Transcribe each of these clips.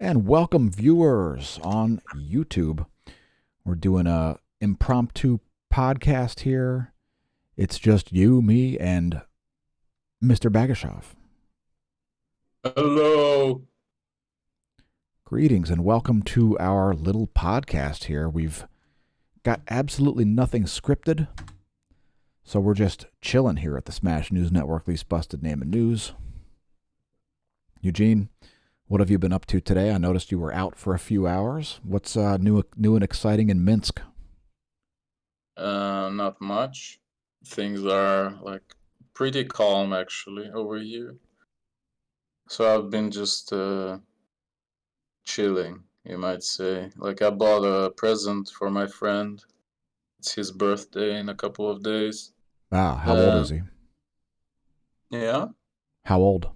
And welcome viewers on YouTube. We're doing a impromptu podcast here. It's just you, me, and Mr. Bagashoff. Hello. Greetings and welcome to our little podcast here. We've got absolutely nothing scripted, so we're just chilling here at the Smash News Network, least busted name of news. Eugene, what have you been up to today? I noticed you were out for a few hours. What's new and exciting in Minsk? Not much. Things are pretty calm actually over here. So I've been just chilling, you might say. Like I bought a present for my friend. It's his birthday in a couple of days. How old Uh, is he? yeah. How old?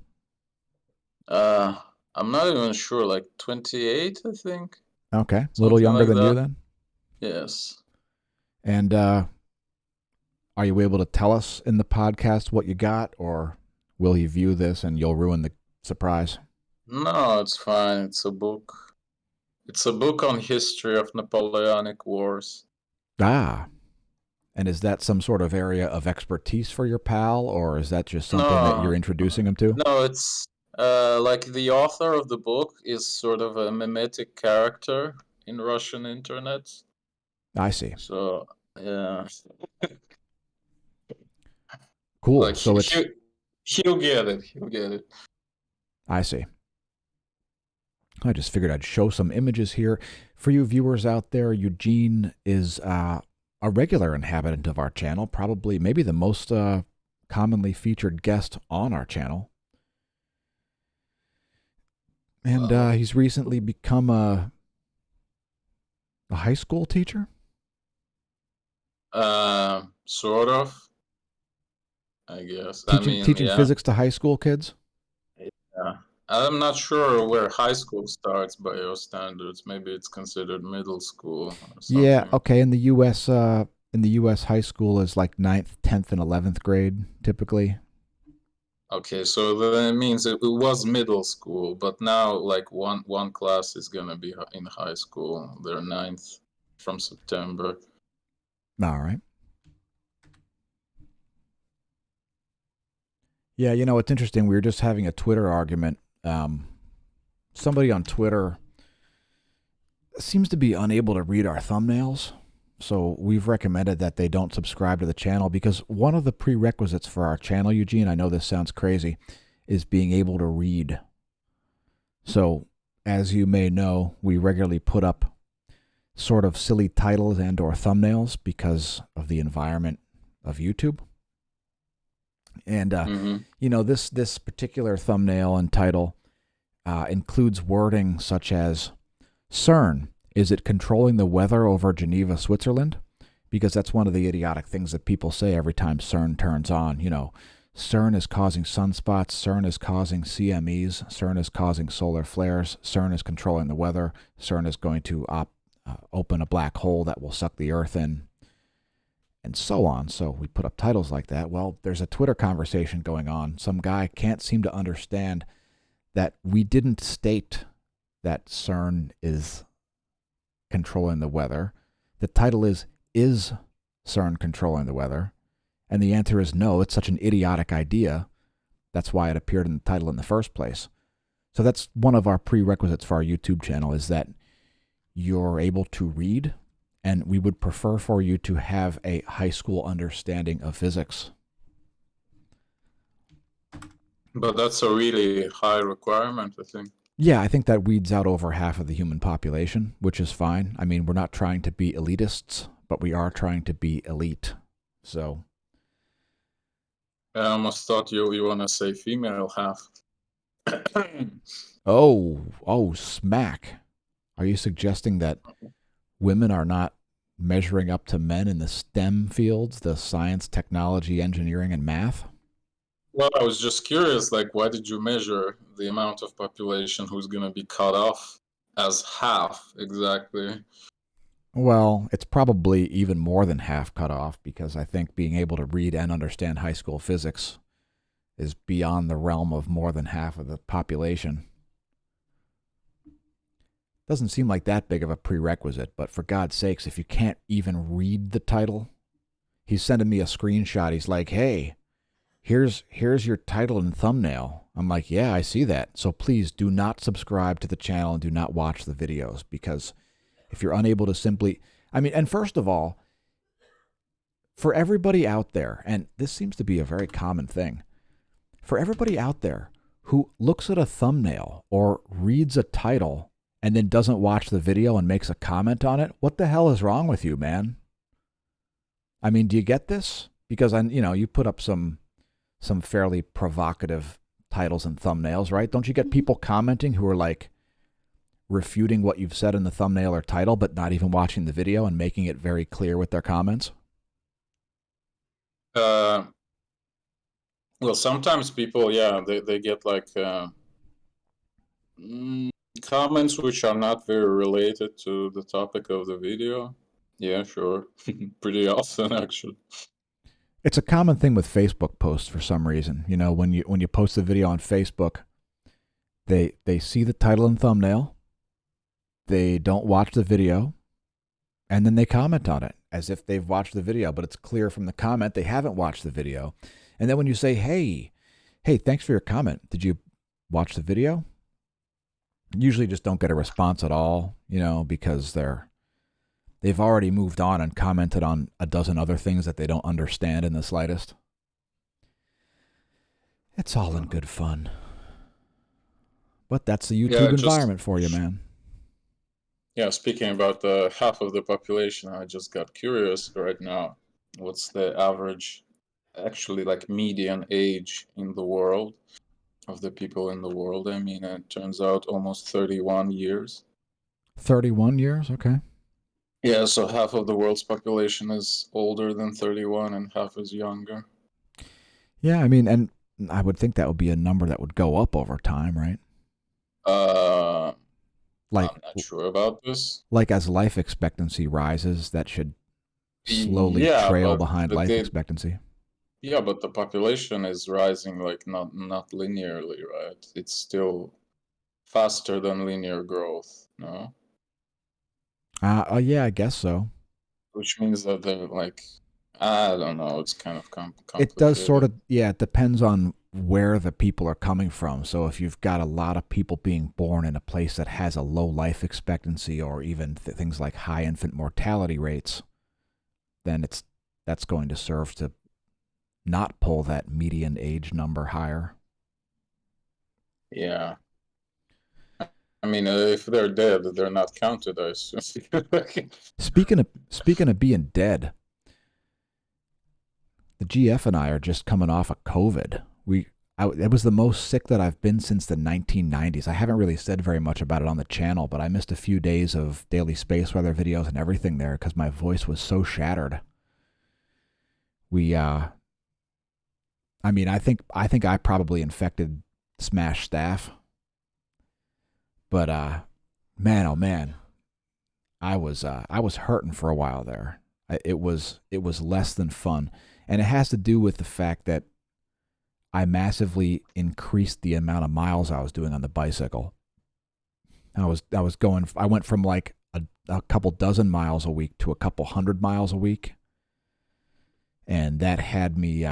Uh, I'm not even sure. Like 28, I think. Okay, a little Something younger like than you that. then? Yes. And are you able to tell us in the podcast what you got, or will he view this and you'll ruin the surprise? No, it's fine. It's a book. It's a book on history of Napoleonic Wars. Ah, and is that some sort of area of expertise for your pal, or is that just something that No, you're introducing him to? no, it's like the author of the book is sort of a mimetic character in Russian internet. I see. So yeah, Cool. like So it's, he'll get it. He'll get it. I see. I just figured I'd show some images here. For you viewers out there, Eugene is a regular inhabitant of our channel, probably maybe the most commonly featured guest on our channel. And Well, he's recently become a high school teacher. sort of, I guess. I Teaching mean, teaching yeah, physics to high school kids. yeah. I'm not sure where high school starts by your standards. Maybe it's considered middle school or Yeah, something. okay. In the U.S., high school is like ninth, 10th, and 11th grade typically. Okay, so then it means it was middle school, but now like one class is gonna be in high school. They're ninth from September. All right. Yeah, it's interesting. We were just having a Twitter argument. Somebody on Twitter seems to be unable to read our thumbnails. So we've recommended that they don't subscribe to the channel because one of the prerequisites for our channel, Eugene, I know this sounds crazy, is being able to read. So as you may know, we regularly put up sort of silly titles and or thumbnails because of the environment of YouTube. And Mm-hmm. this particular thumbnail and title includes wording such as CERN, is it controlling the weather over Geneva, Switzerland? Because that's one of the idiotic things that people say every time CERN turns on. CERN is causing sunspots, CERN is causing CMEs, CERN is causing solar flares, CERN is controlling the weather, CERN is going to open a black hole that will suck the Earth in, and so on. So we put up titles like that. Well, there's a Twitter conversation going on. Some guy can't seem to understand that we didn't state that CERN is controlling the weather. The title is CERN controlling the weather? And the answer is no. It's such an idiotic idea. That's why it appeared in the title in the first place. So that's one of our prerequisites for our YouTube channel, is that you're able to read, and we would prefer for you to have a high school understanding of physics. But that's a really high requirement, I think. Yeah, I think that weeds out over half of the human population, which is fine. I mean, we're not trying to be elitists, but we are trying to be elite. So, I almost thought you wanna say female half. smack. Are you suggesting that women are not measuring up to men in the STEM fields, the science, technology, engineering, and math? Well, I was just curious, like, why did you measure the amount of population who's gonna be cut off as half exactly? Well, it's probably even more than half cut off because I think being able to read and understand high school physics is beyond the realm of more than half of the population. Doesn't seem like that big of a prerequisite, but for God's sakes, if you can't even read the title, he's sending me a screenshot. He's like, "Hey, here's your title and thumbnail." I'm like, "Yeah, I see that. So please do not subscribe to the channel and do not watch the videos, because if you're unable to simply, I mean, and first of all, for everybody out there, and this seems to be a very common thing, for everybody out there who looks at a thumbnail or reads a title and then doesn't watch the video and makes a comment on it, what the hell is wrong with you, man? I mean, do you get this? Because you put up some fairly provocative titles and thumbnails, right? Don't you get people commenting who are like refuting what you've said in the thumbnail or title, but not even watching the video and making it very clear with their comments? Well, sometimes people, yeah, they get like comments which are not very related to the topic of the video. Yeah, sure. Pretty often, actually. It's a common thing with Facebook posts for some reason. When you post a video on Facebook, they see the title and thumbnail, they don't watch the video, and then they comment on it as if they've watched the video, but it's clear from the comment they haven't watched the video. And then when you say, hey, thanks for your comment, did you watch the video? Usually just don't get a response at all, because they've already moved on and commented on a dozen other things that they don't understand in the slightest. It's all in good fun. But that's the YouTube environment for you, man. Yeah, speaking about the half of the population, I just got curious right now. What's the average, actually, like median age in the world of the people in the world? I mean, it turns out almost 31 years. 31 years? Okay. Yeah, so half of the world's population is older than 31 and half is younger. Yeah, I mean, and I would think that would be a number that would go up over time, right? Like, I'm not sure about this. Like as life expectancy rises, that should slowly trail behind life expectancy. Yeah, but the population is rising like not linearly, right? It's still faster than linear growth, no? Yeah, I guess so. Which means that they're like, I don't know, it's kind of complicated. It does sort of, yeah, it depends on where the people are coming from. So if you've got a lot of people being born in a place that has a low life expectancy or even things like high infant mortality rates, then that's going to serve to not pull that median age number higher. Yeah. I mean, if they're dead, they're not counted, I assume. Speaking of being dead, the GF and I are just coming off of COVID. It was the most sick that I've been since the 1990s. I haven't really said very much about it on the channel, but I missed a few days of daily space weather videos and everything there because my voice was so shattered. I think I probably infected Smash staff. But man, oh man, I was hurting for a while there. It was less than fun, and it has to do with the fact that I massively increased the amount of miles I was doing on the bicycle. I went from like a couple dozen miles a week to a couple 100 miles a week, and that had me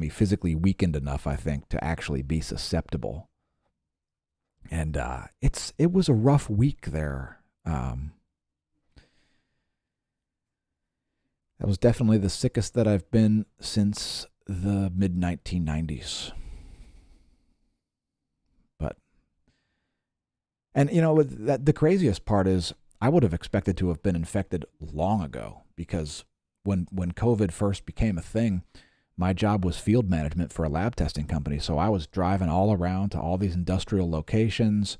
physically weakened enough, I think, to actually be susceptible. And it was a rough week there. That was definitely the sickest that I've been since the mid 1990s. And the craziest part is I would have expected to have been infected long ago, because when COVID first became a thing, my job was field management for a lab testing company. So I was driving all around to all these industrial locations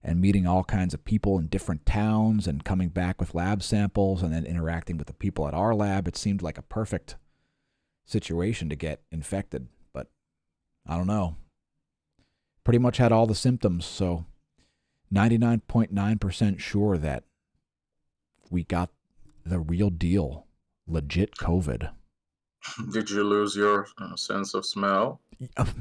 and meeting all kinds of people in different towns and coming back with lab samples and then interacting with the people at our lab. It seemed like a perfect situation to get infected, but I don't know. Pretty much had all the symptoms, so 99.9% sure that we got the real deal, legit COVID. Did you lose your sense of smell?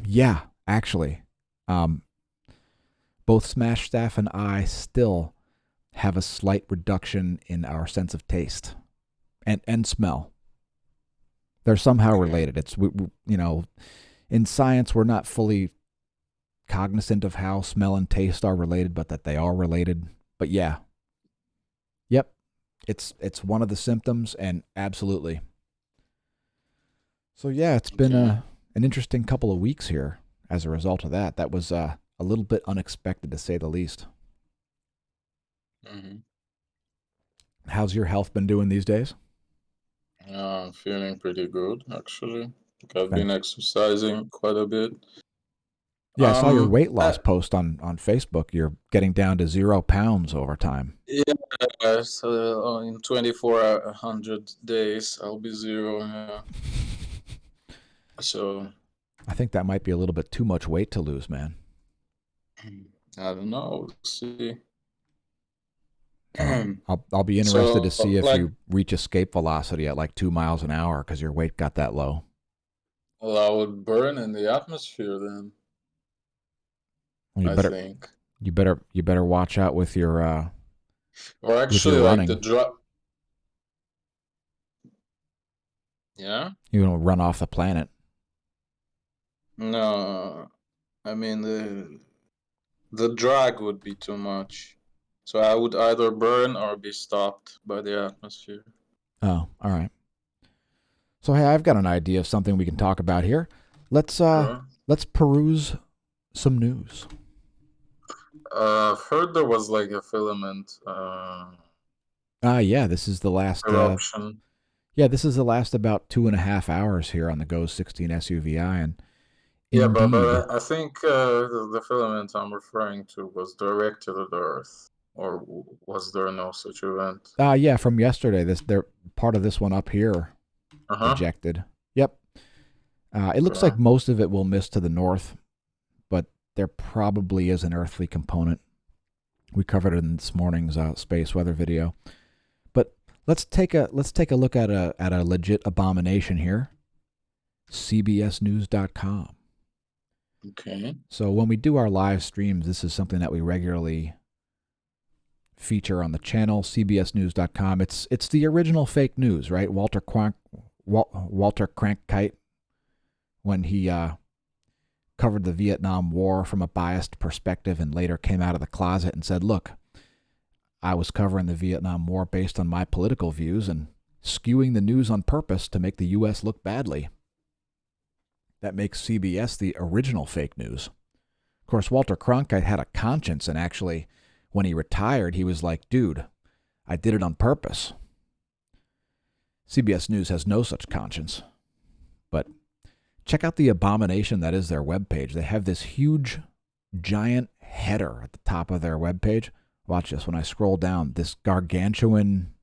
Yeah, actually. Both Smash staff and I still have a slight reduction in our sense of taste and smell. They're somehow Okay. related. In science, we're not fully cognizant of how smell and taste are related, but that they are related. But yeah, yep, it's one of the symptoms, and absolutely. So yeah, it's been Okay. an interesting couple of weeks here as a result of that. That was a little bit unexpected to say the least. Hmm. How's your health been doing these days? Yeah, I'm feeling pretty good actually. I've Fan- been exercising quite a bit. Yeah, I saw your weight Uh, loss post on Facebook. You're getting down to 0 pounds over time. yeah, so in 2400 days, I'll be zero. Yeah. So I think that might be a little bit too much weight to lose, man. I don't know. We'll see. I'll be interested to see So if like, you reach escape velocity at like 2 miles an hour because your weight got that low. well, I would burn in the atmosphere then, Well, I think. you better watch out Or with your actually, like the running. drop. Yeah? You don't run off the planet. No, I mean the drag would be too much. So I would either burn or be stopped by the atmosphere. Oh, all right. So hey, I've got an idea of something we can talk about here. Let's Sure. let's peruse some news. I've heard there was like a filament Yeah, this is the last. eruption. Yeah, this is the last about 2.5 hours here on the Go 16 SUVI, and Yeah, but indeed, I think the filament I'm referring to was directed at Earth, or was there no such event? yeah, from yesterday, this they're part of this one up here Uh-huh. ejected. Yep. It looks like Sure. most of it will miss to the north, but there probably is an earthly component. We covered it in this morning's space weather video. But let's take a look at a legit abomination here. CBSNews.com. Okay. So when we do our live streams, this is something that we regularly feature on the channel. CBSNews.com. It's the original fake news, right? Walter Cronkite, when he covered the Vietnam War from a biased perspective and later came out of the closet and said, "Look, I was covering the Vietnam War based on my political views and skewing the news on purpose to make the U.S. look badly." That makes CBS the original fake news. Of course, Walter Cronkite had a conscience, and actually, when he retired, he was like, "Dude, I did it on purpose." CBS News has no such conscience. But check out the abomination that is their webpage. They have this huge, giant header at the top of their webpage. Watch this. When I scroll down, this gargantuan,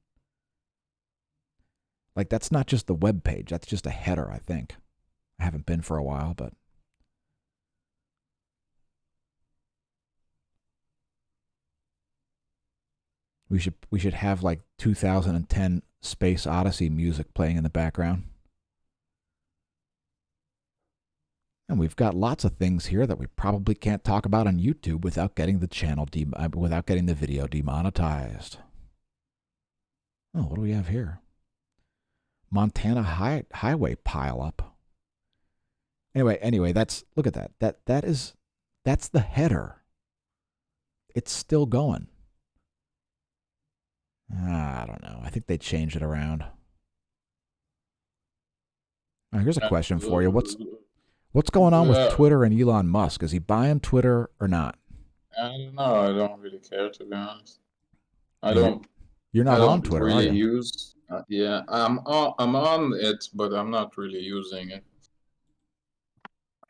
like, that's not just the webpage. That's just a header, I think. I haven't been for a while, but we should have like 2010 Space Odyssey music playing in the background. And we've got lots of things here that we probably can't talk about on YouTube without getting the without getting the video demonetized. Oh, what do we have here? Montana highway pileup. Anyway, that's look at that. That's the header. It's still going. I don't know. I think they changed it around. Here's a question for you. What's going on with Yeah, Twitter and Elon Musk? Is he buying Twitter or not? I don't know. I don't really care, to be honest. I You're don't. you're I not on don't Twitter, are really you? use. Yeah, I'm on it, but I'm not really using it.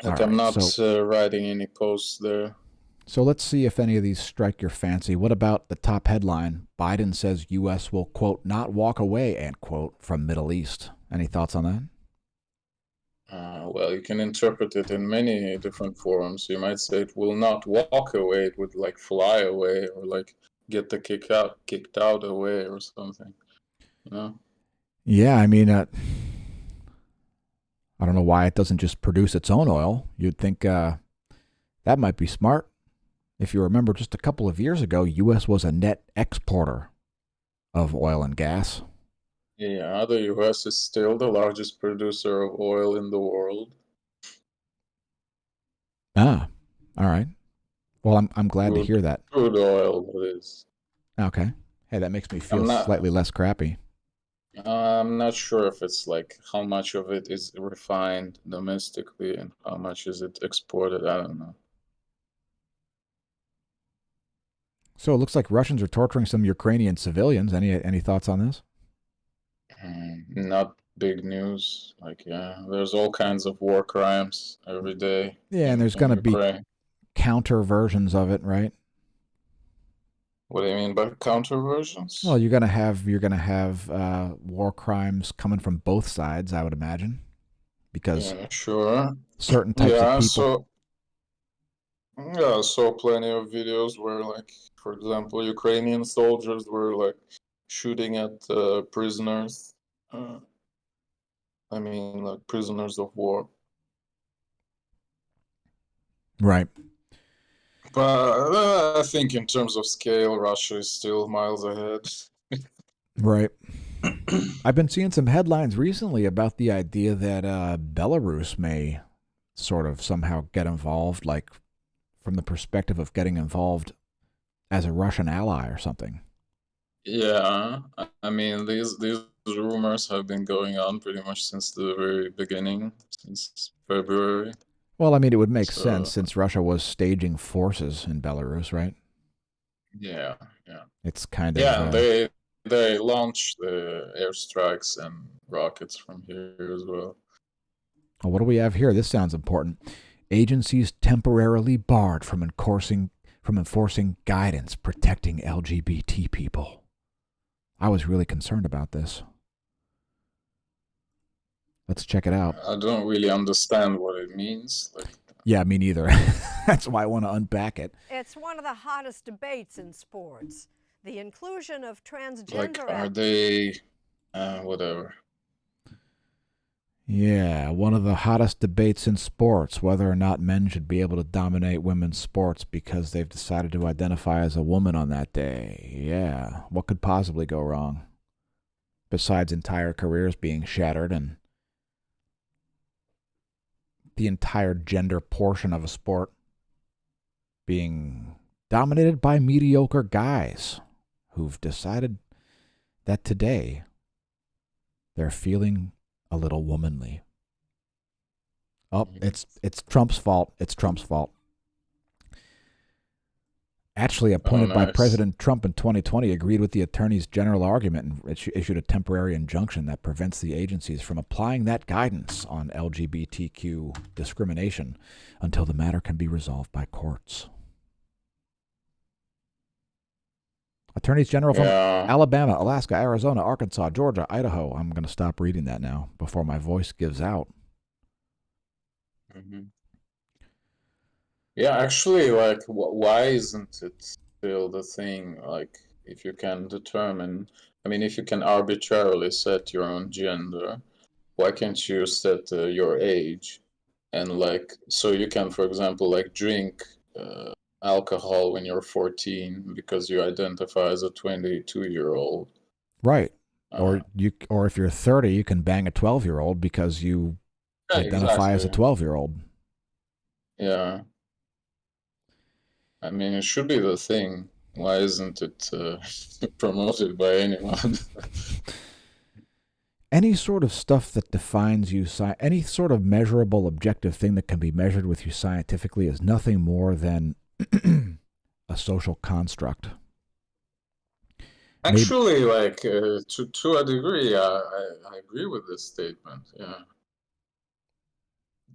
All Like I'm right. not writing any posts there. So let's see if any of these strike your fancy. What about the top headline? Biden says U.S. will, quote, not walk away, end quote, from Middle East. Any thoughts on that? Well, you can interpret it in many different forms. You might say it will not walk away; it would like fly away, or like get the kicked out away, or something. You know? Yeah, I mean, I don't know why it doesn't just produce its own oil. You'd think that might be smart. If you remember, just a couple of years ago, U.S. was a net exporter of oil and gas. Yeah, the US is still the largest producer of oil in the world. Ah, all right. Well, I'm glad to Crude, hear that. crude oil, that is. Okay. Hey, that makes me feel I'm slightly not. less crappy. I'm not sure if it's like how much of it is refined domestically and how much is it exported. I don't know. So it looks like Russians are torturing some Ukrainian civilians. Any thoughts on this? Not big news. Like, yeah, there's all kinds of war crimes every day Yeah, and in there's going to be Ukraine. counter versions of it, right? What do you mean by counter Well, versions? you're gonna have war crimes coming from both sides, I would imagine, because Yeah, sure. certain types of Yeah, people. I saw plenty of videos where, like, for example, Ukrainian soldiers were like shooting at prisoners. Uh, I mean, like prisoners of war. Right, But I think in terms of scale, Russia is still miles ahead. right. I've been seeing some headlines recently about the idea that Belarus may sort of somehow get involved, like from the perspective of getting involved as a Russian ally or something. Yeah, I mean these rumors have been going on pretty much since the very beginning, since February. Well, I mean, it would make sense So since Russia was staging forces in Belarus, right? yeah, yeah, It's kind of yeah. And they launched the airstrikes and rockets from here as well. what do we have here? This sounds important. Agencies temporarily barred from enforcing guidance protecting LGBT people. I was really concerned about this. Let's check it out. I don't really understand what it means. Yeah, me neither. That's why I want to unpack it. It's one of the hottest debates in sports. The inclusion of Like, transgender are they whatever? Yeah, one of the hottest debates in sports, whether or not men should be able to dominate women's sports because they've decided to identify as a woman on that day. Yeah, what could possibly go wrong? Besides entire careers being shattered and the entire gender portion of a sport being dominated by mediocre guys who've decided that today they're feeling a little womanly. Oh, it's Trump's fault. It's Trump's fault. Actually Oh, appointed by nice. President Trump in 2020, agreed with the attorney's general argument and issued a temporary injunction that prevents the agencies from applying that guidance on LGBTQ discrimination until the matter can be resolved by courts. Attorneys General from Yeah. Alabama, Alaska, Arizona, Arkansas, Georgia, Idaho. I'm going to stop reading that now before my voice gives out. Mhm. Yeah, actually, like, why isn't it still the thing? Like, if you can determine, I mean, if you can arbitrarily set your own gender, why can't you set your age? And like, so you can, for example, like drink alcohol when you're 14 because you identify as a 22-year-old. Right. Uh, Or if you're 30, you can bang a 12-year-old because you yeah, identify as a exactly. 12-year-old. Yeah. I mean, it should be the thing. Why isn't it promoted by anyone? Any sort of stuff that defines you, any sort of measurable, objective thing that can be measured with you scientifically is nothing more than a social construct. Maybe, Actually, like to a degree, I agree with this statement. Yeah,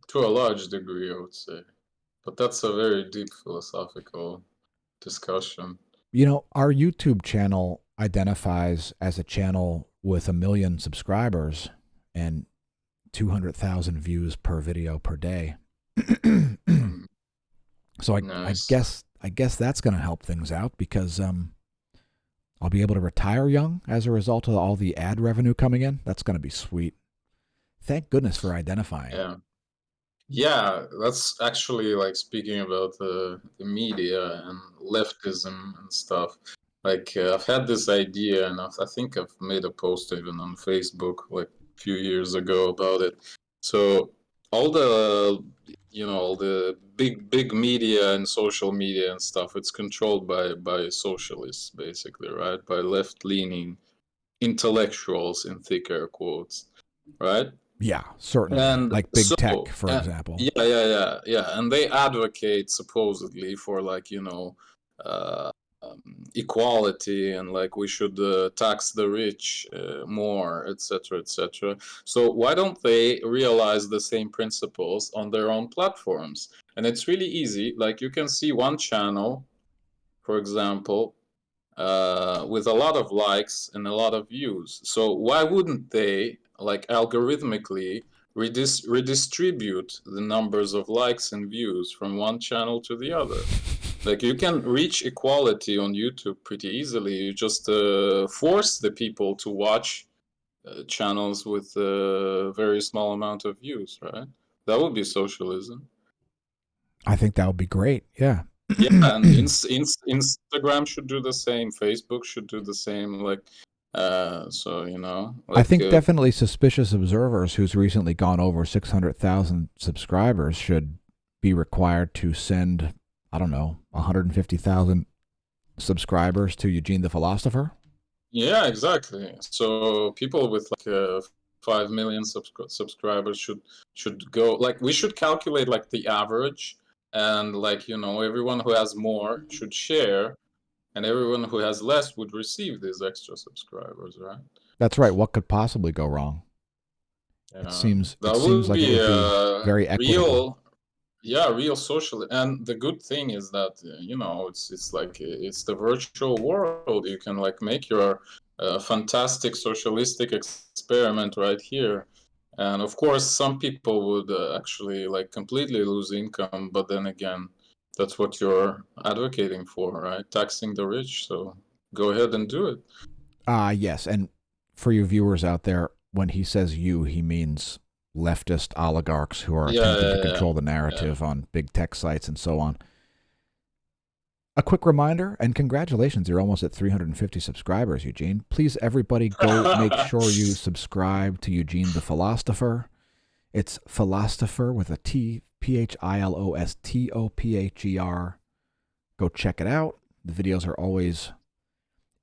to a large degree, I would say. But that's a very deep philosophical discussion. our YouTube channel identifies as a channel with 1 million subscribers and 200,000 views per video per day. Mm, So I nice. guess I guess that's going to help things out because I'll be able to retire young as a result of all the ad revenue coming in. That's going to be sweet. Thank goodness for identifying. Yeah. Yeah, that's actually like speaking about the media and leftism and stuff. Like I've had this idea, and I think I've made a post even on Facebook like a few years ago about it. So all the all the big media and social media and stuff, it's controlled by socialists basically, right? By left-leaning intellectuals in thick air quotes, right? Yeah, certainly. And Like big tech, so, for example. yeah. And they advocate supposedly for like, uh, equality and like we should tax the rich more, etc., etc. So why don't they realize the same principles on their own platforms? And it's really easy. Like you can see one channel, for example, with a lot of likes and a lot of views. So why wouldn't they like algorithmically redistribute the numbers of likes and views from one channel to the other? Like you can reach equality on YouTube pretty easily. You just force the people to watch channels with a very small amount of views, right? That would be socialism. I think that would be great. Yeah. Yeah, and Instagram should do the same. Facebook should do the same. Like, so I like, think definitely Suspicious Observers, who's recently gone over 600,000 subscribers, should be required to send, I don't know, 150,000 subscribers to Eugene the Philostopher. yeah, exactly. So people with like 5 million subscribers should go. Like, we should calculate like the average, and like everyone who has more should share, and everyone who has less would receive these extra subscribers, right? That's right. What could possibly go wrong? It Yeah, seems it that seems would like it be would be a very equitable. real, yeah, real social. And the good thing is that it's like it's the virtual world. You can like make your fantastic socialistic experiment right here. And of course, some people would actually like completely lose income, but then again, that's what you're advocating for, right? Taxing the rich. So go ahead and do it. Yes, and for you viewers out there, when he says you, he means leftist oligarchs who are Yeah, attempting to yeah, yeah, control the yeah. narrative on big tech sites and so on. A quick reminder, and congratulations, you're almost at 350 subscribers, Eugene. Please, everybody, go make sure you subscribe to Eugene the Philostopher. It's Philostopher with a T, Philostopher. Go check it out. The videos are always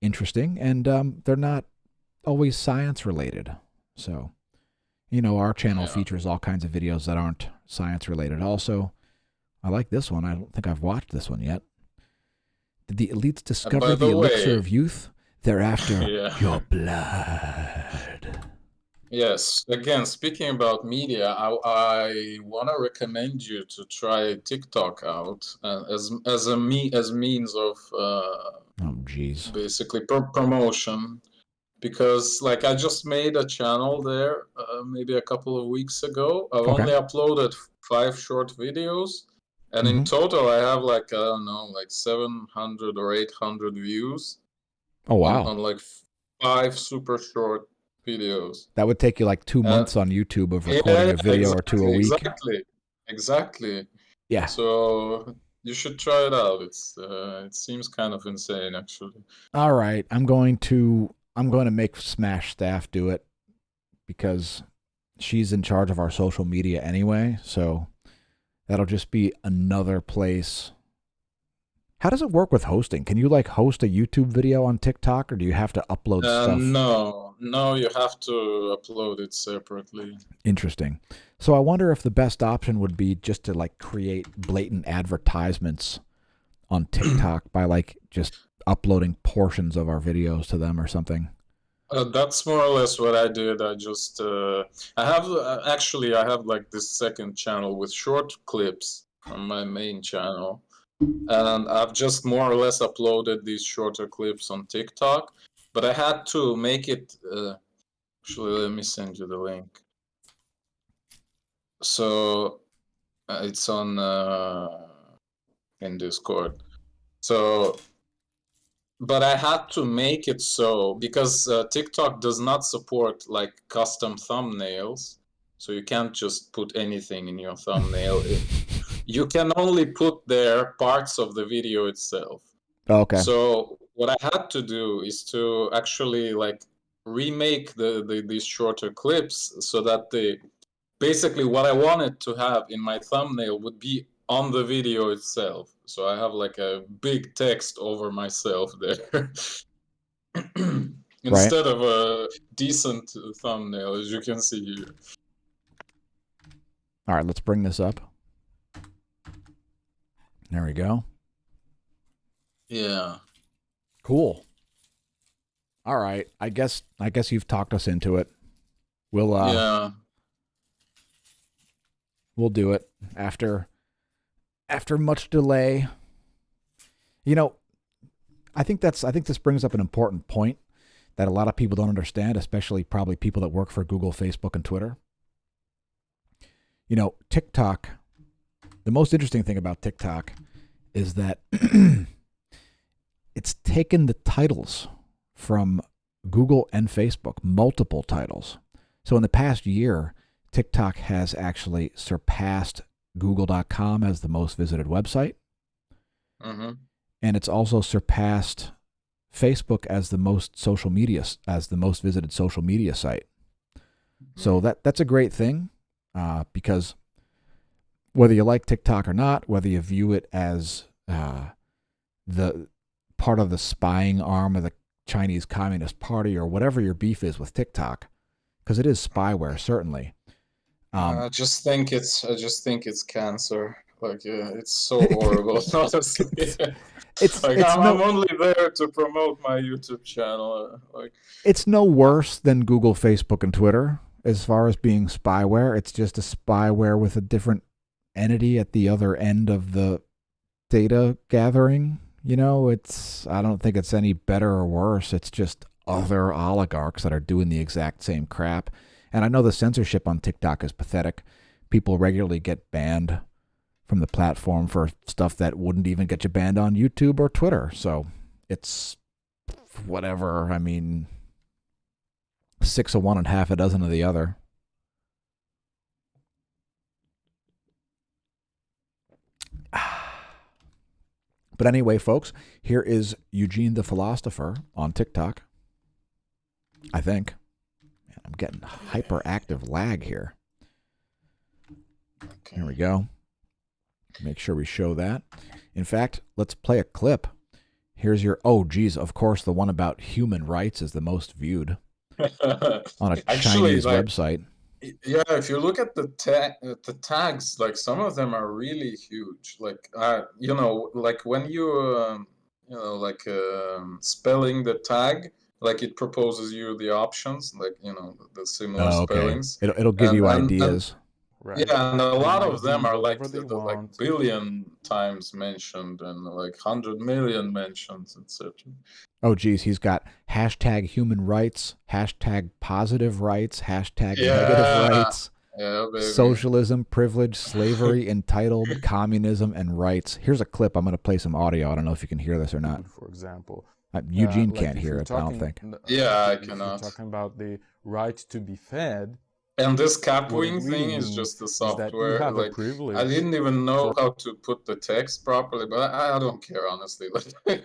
interesting, and they're not always science related. So, our channel Yeah. features all kinds of videos that aren't science related. Also, I like this one. I don't think I've watched this one yet. Did the elites discover By the the elixir way, of youth? They're after yeah. your blood. Yes. Again, speaking about media, I want to recommend you to try TikTok out as means of Oh, jeez. basically promotion, because like I just made a channel there maybe a couple of weeks ago. I've Okay. only uploaded 5 short videos, and in Mm-hmm. total I have like I don't know, like 700 or 800 views Oh, wow. on like 5 super short videos. That would take you like 2 months And on YouTube of yeah, recording a yeah, video or two a week. exactly. Yeah. So you should try it out. It seems kind of insane, actually. All right. I'm going to make Smash Staff do it because she's in charge of our social media anyway. So that'll just be another place. How does it work with hosting? Can you like host a YouTube video on TikTok, or do you have to upload stuff? No, you have to upload it separately. Interesting. So I wonder if the best option would be just to like create blatant advertisements on TikTok by like just uploading portions of our videos to them or something. That's more or less what I did. I just I have actually I have like this second channel with short clips from my main channel, and I've just more or less uploaded these shorter clips on TikTok. But I had to make it. Actually, let me send you the link. So it's on in Discord. So, but I had to make it so because TikTok does not support like custom thumbnails. So you can't just put anything in your thumbnail. You can only put there parts of the video itself. Okay. So what I had to do is to actually like remake these shorter clips so that basically what I wanted to have in my thumbnail would be on the video itself. So I have like a big text over myself there. Right. Instead of a decent thumbnail, as you can see here. All right, let's bring this up. There we go. Yeah. Cool. All right. I guess you've talked us into it. We'll do it after much delay. You know, I think this brings up an important point that a lot of people don't understand, especially probably people that work for Google, Facebook, and Twitter. You know, TikTok, the most interesting thing about TikTok is that it's taken the titles from Google and Facebook, multiple titles. So in the past year, TikTok has actually surpassed Google.com as the most visited website. Mm-hmm. And it's also surpassed Facebook as the most visited social media site. So that's a great thing, because whether you like TikTok or not, whether you view it as the part of the spying arm of the Chinese Communist Party or whatever your beef is with TikTok, because it is spyware, certainly. I just think it's cancer. Like, it's so horrible. Honestly, I'm only there to promote my YouTube channel. It's no worse than Google, Facebook, and Twitter as far as being spyware. It's just a spyware with a different entity at the other end of the data gathering. You know, I don't think it's any better or worse. It's just other oligarchs that are doing the exact same crap. And I know the censorship on TikTok is pathetic. People regularly get banned from the platform for stuff that wouldn't even get you banned on YouTube or Twitter. So it's whatever. I mean, 6 of one and half a dozen of the other. But anyway, folks, here is Eugene the Philostopher on TikTok. I think. Man, I'm getting hyperactive lag here. Okay. Here we go. Make sure we show that. In fact, let's play a clip. Here's your, of course, the one about human rights is the most viewed on a Chinese website. Yeah, if you look at the tags, like some of them are really huge. Like, like when you, spelling the tag, like it proposes you the options, like, the similar spellings. It'll give you ideas. Right. Yeah, and a lot of them are like like billion times mentioned and like 100 million mentions, etc. Oh, geez, he's got hashtag human rights, hashtag positive rights, hashtag negative rights, socialism, privilege, slavery, entitled, communism, and rights. Here's a clip. I'm going to play some audio. I don't know if you can hear this or not. For example, Eugene can't hear it, I don't think. Yeah, I cannot. You're talking about the right to be fed. And this capwing thing is just the software. Like, I didn't even know how to put the text properly, but I don't care, honestly. Like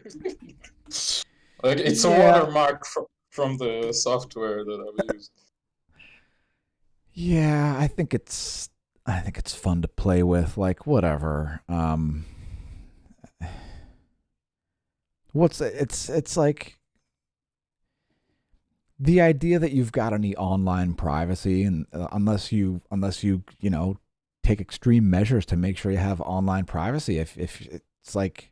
it's a watermark from the software that I've used. Yeah, I think it's fun to play with. Like, whatever. It's like the idea that you've got any online privacy, and unless you take extreme measures to make sure you have online privacy, if it's like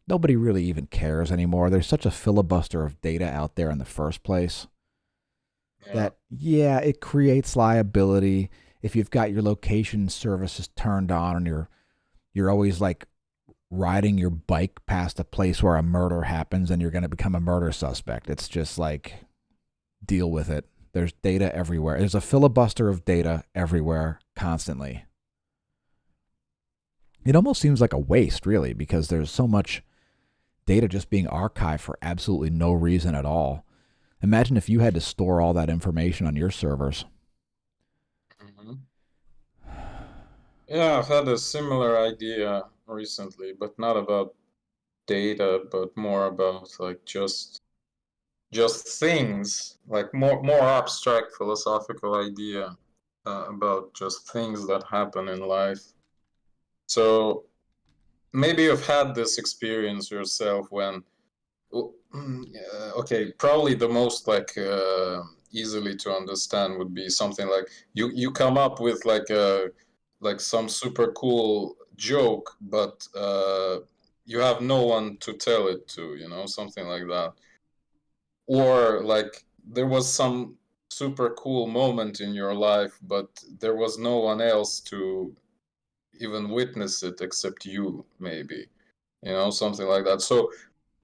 nobody really even cares anymore. There's such a filibuster of data out there in the first place that it creates liability if you've got your location services turned on and you're always like riding your bike past a place where a murder happens and you're going to become a murder suspect. It's just like, deal with it. There's data everywhere. There's a filibuster of data everywhere constantly. It almost seems like a waste, really, because there's so much data just being archived for absolutely no reason at all. Imagine if you had to store all that information on your servers. Mm-hmm. Yeah, I've had a similar idea recently, but not about data, but more about like just things, like more abstract philosophical idea about just things that happen in life. So maybe you've had this experience yourself when, okay, probably the most like easily to understand would be something like you come up with like some super cool joke, but you have no one to tell it to, something like that. Or like there was some super cool moment in your life, but there was no one else to even witness it except you, maybe, something like that. So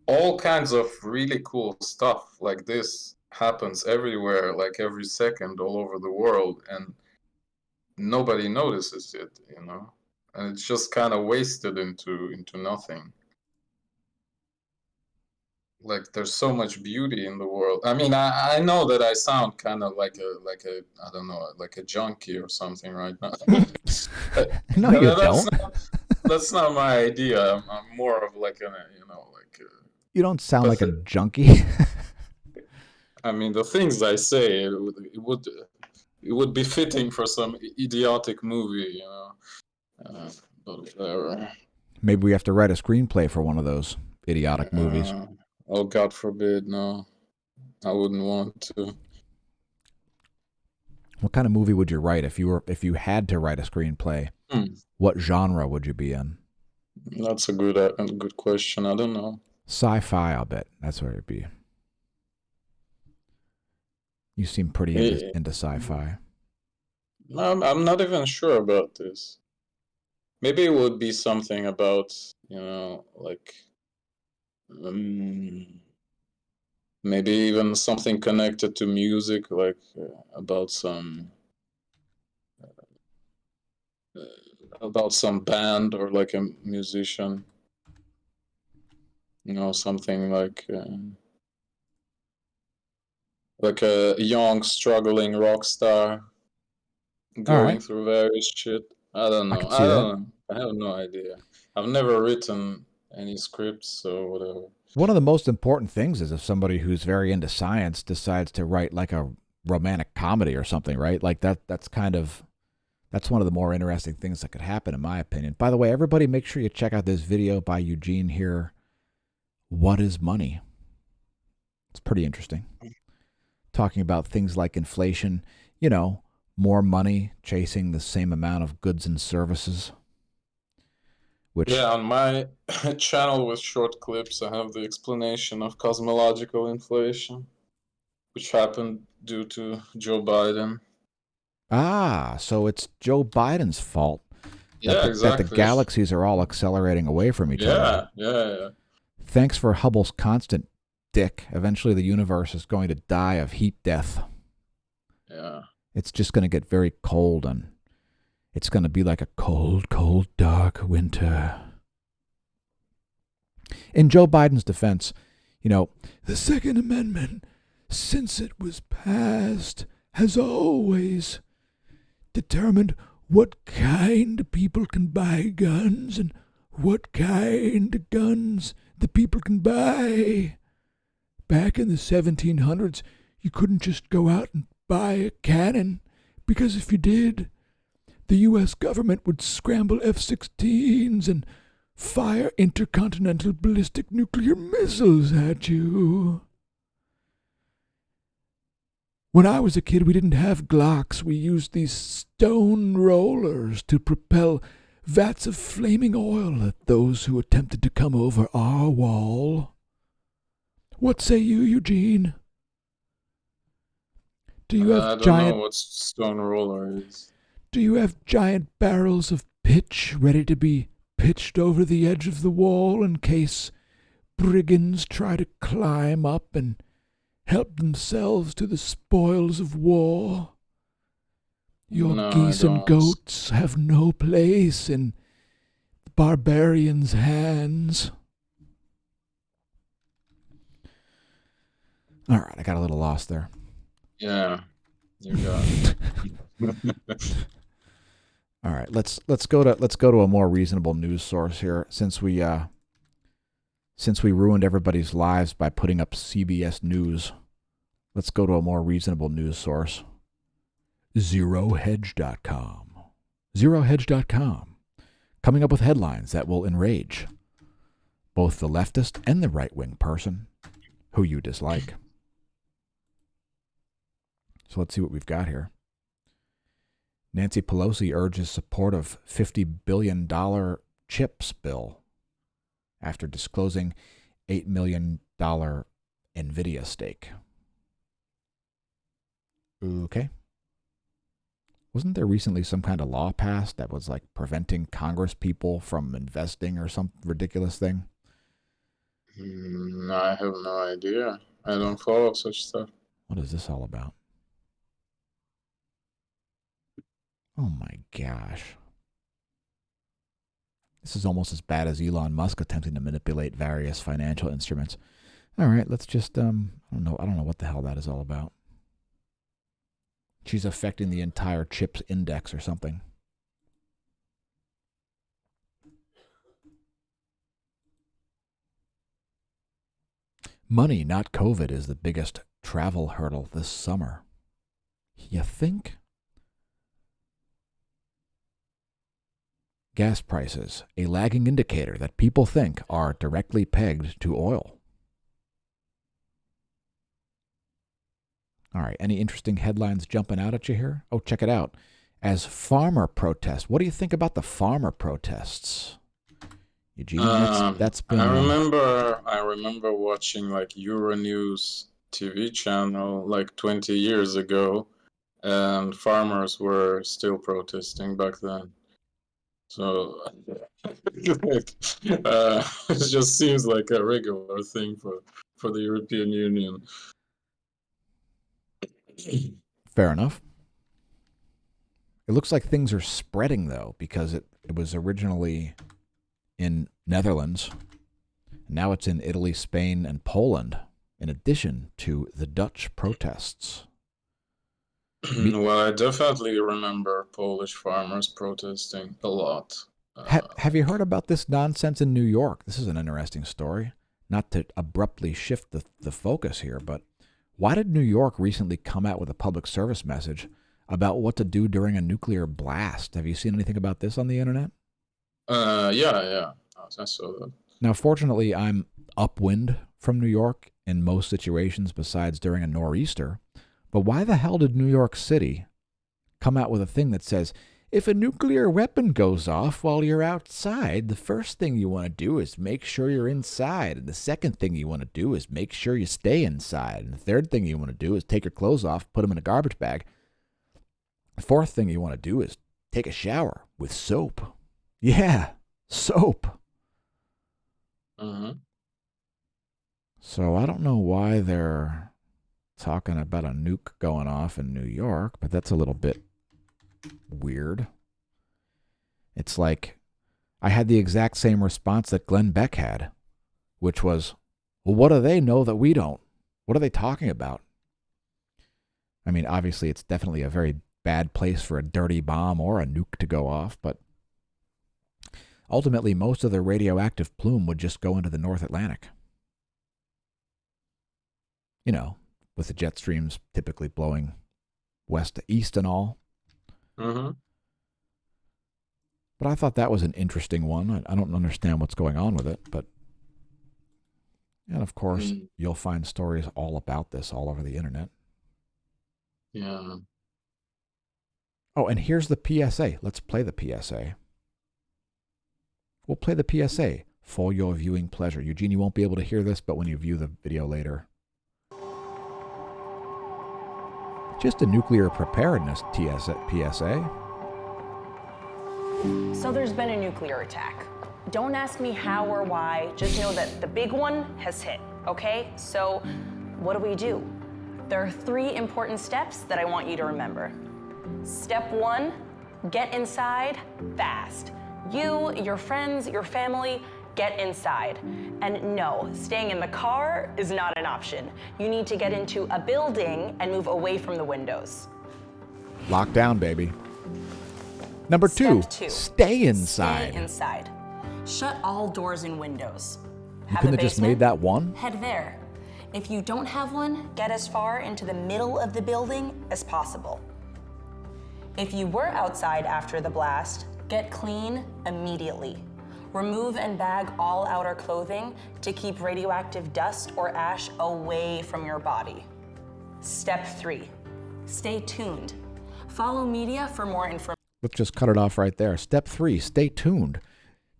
all kinds of really cool stuff like this happens everywhere, like every second, all over the world, and nobody notices it, and it's just kind of wasted into nothing. Like there's so much beauty in the world. I mean, I know that I sound kind of like a I don't know, like a junkie or something right now. No, you That's don't. that's not my idea. I'm more of like a, like You don't sound like a but junkie. I mean, the things I say, it would be fitting for some idiotic movie, but whatever. Maybe we have to write a screenplay for one of those idiotic movies. Oh, God forbid, no. I wouldn't want to. What kind of movie would you write if you had to write a screenplay? What genre would you be in? That's a good question. I don't know. Sci-fi, I'll bet. That's what it'd be. You seem pretty into sci-fi. I'm not even sure about this. Maybe it would be something about, like, maybe even something connected to music, like about some band or like a musician, something like a young struggling rock star All going right, through various shit. I don't I know. could see I that. don't know. I have no idea. I've never written any scripts, so whatever. One of the most important things is if somebody who's very into science decides to write like a romantic comedy or something, right? Like that's one of the more interesting things that could happen, in my opinion. By the way, everybody make sure you check out this video by Eugene here. What is money? It's pretty interesting. Talking about things like inflation, more money chasing the same amount of goods and services. Which, Yeah, on my channel with short clips, I have the explanation of cosmological inflation, which happened due to Joe Biden. so it's Joe Biden's fault Yeah, that the exactly. galaxies are all accelerating away from each other. Yeah. Thanks for Hubble's constant, Dick. Eventually the universe is going to die of heat death. Yeah. It's just going to get very cold, and it's going to be like a cold, cold, dark winter. In Joe Biden's defense, the Second Amendment, since it was passed, has always determined what kind of people can buy guns and what kind of guns the people can buy. Back in the 1700s, you couldn't just go out and buy a cannon, because if you did, the U.S. government would scramble F-16s and fire intercontinental ballistic nuclear missiles at you. When I was a kid, we didn't have Glocks. We used these stone rollers to propel vats of flaming oil at those who attempted to come over our wall. What say you, Eugene? Do you have I don't know giant what stone roller is. Do you have giant barrels of pitch ready to be pitched over the edge of the wall in case brigands try to climb up and help themselves to the spoils of war? Your No, I geese and don't. goats have no place in the barbarians' hands. All right, I got a little lost there. Yeah, you got it. All right, let's go to a more reasonable news source here, since we ruined everybody's lives by putting up CBS News. Let's go to a more reasonable news source. ZeroHedge.com. ZeroHedge.com. Coming up with headlines that will enrage both the leftist and the right-wing person who you dislike. So let's see what we've got here. Nancy Pelosi urges support of $50 billion CHIPS bill after disclosing $8 million NVIDIA stake. Okay. Wasn't there recently some kind of law passed that was like preventing Congress people from investing or some ridiculous thing? I have no idea. I don't follow such stuff. What is this all about? Oh my gosh. This is almost as bad as Elon Musk attempting to manipulate various financial instruments. All right, let's just I don't know what the hell that is all about. She's affecting the entire CHIPS index or something. Money, not COVID, is the biggest travel hurdle this summer. You think? Gas prices, a lagging indicator that people think are directly pegged to oil. All right, any interesting headlines jumping out at you here? Oh, check it out. As farmer protests, what do you think about the farmer protests? Eugene, that's been... I remember watching like Euronews TV channel like 20 years ago, and farmers were still protesting back then. So it just seems like a regular thing for the European Union. Fair enough. It looks like things are spreading, though, because it was originally in Netherlands. Now it's in Italy, Spain, and Poland, in addition to the Dutch protests. Well, I definitely remember Polish farmers protesting a lot. Have you heard about this nonsense in New York? This is an interesting story. Not to abruptly shift the focus here, but why did New York recently come out with a public service message about what to do during a nuclear blast? Have you seen anything about this on the internet? Yeah. I saw that. Now, fortunately, I'm upwind from New York in most situations besides during a nor'easter. But why the hell did New York City come out with a thing that says, if a nuclear weapon goes off while you're outside, the first thing you want to do is make sure you're inside. And the second thing you want to do is make sure you stay inside. And the third thing you want to do is take your clothes off, put them in a garbage bag. The fourth thing you want to do is take a shower with soap. Yeah, soap. Mm-hmm. So I don't know why they're talking about a nuke going off in New York, but that's a little bit weird. It's like I had the exact same response that Glenn Beck had, which was, well, what do they know that we don't? What are they talking about? I mean, obviously, it's definitely a very bad place for a dirty bomb or a nuke to go off, but ultimately, most of the radioactive plume would just go into the North Atlantic. You know, with the jet streams typically blowing west to east and all. Mm-hmm. But I thought that was an interesting one. I don't understand what's going on with it, but... And of course, you'll find stories all about this all over the internet. Yeah. Oh, and here's the PSA. Let's play the PSA. We'll play the PSA for your viewing pleasure. Eugene, you won't be able to hear this, but when you view the video later. Just a nuclear preparedness PSA. So there's been a nuclear attack. Don't ask me how or why, just know that the big one has hit, okay? So what do? There are 3 important steps that I want you to remember. Step 1, get inside fast. You, your friends, your family, get inside. And no, staying in the car is not an option. You need to get into a building and move away from the windows. Lockdown, baby. Number two, Step 2. stay inside. Stay inside. Shut all doors and windows. You couldn't have just made that one? Head there. If you don't have one, get as far into the middle of the building as possible. If you were outside after the blast, get clean immediately. Remove and bag all outer clothing to keep radioactive dust or ash away from your body. Step 3, stay tuned. Follow media for more information. Let's just cut it off right there. Step 3, stay tuned.